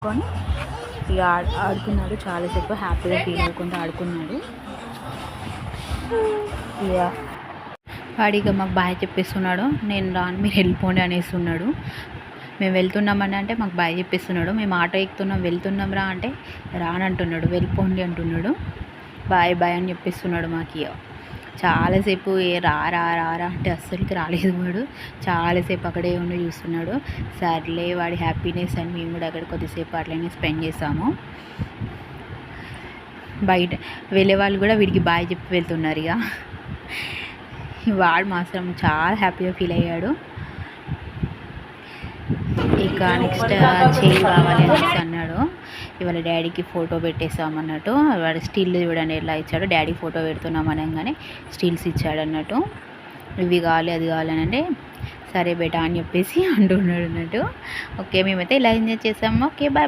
కొని ఇక ఆడుకున్నాడు చాలాసేపు హ్యాపీగా ఫీల్ అవ్వకుండా ఆడుకున్నాడు. ఇక వాడిగా మాకు బాయ్ చెప్పేస్తున్నాడు. నేను రాను మీరు వెళ్ళిపోండి అనేస్తున్నాడు. మేము వెళ్తున్నామని అంటే మాకు బాయ్ చెప్పేస్తున్నాడు. మేము ఆటో ఎక్కుతున్నాం వెళ్తున్నాం రా అంటే రానంటున్నాడు, వెళ్ళిపోండి అంటున్నాడు. బాయ్ బాయ్ అని చెప్పేస్తున్నాడు మాకు. ఇక చాలాసేపు రా రా రా రా అంటే అస్సలకి రాలేదు వాడు. చాలాసేపు అక్కడే ఉండి చూస్తున్నాడు. సర్లే వాడి హ్యాపీనెస్ అని మేము కూడా అక్కడ కొద్దిసేపు అట్లనే స్పెండ్ చేసాము. బయట వెళ్ళే వాళ్ళు కూడా వీడికి బాయ్ చెప్పి వెళ్తున్నారు. ఇక వాడు మాత్రం చాలా హ్యాపీగా ఫీల్ అయ్యాడు. ఇక నెక్స్ట్ చేయి కావాలి అనేసి అన్నాడు. ఇవాళ డాడీకి ఫోటో పెట్టేసామన్నట్టు. వాడు స్టిల్ చూడండి ఎలా ఇచ్చాడు. డాడీ ఫోటో పెడుతున్నాం అనగానే స్టిల్స్ ఇచ్చాడు అన్నట్టు. ఇవి కావాలి అది కావాలని అంటే సరే బేటా అని చెప్పేసి అంటున్నాడు అన్నట్టు. ఓకే మేమైతే ఇలా ఎంజాయ్ చేసాము. Okay bye bye.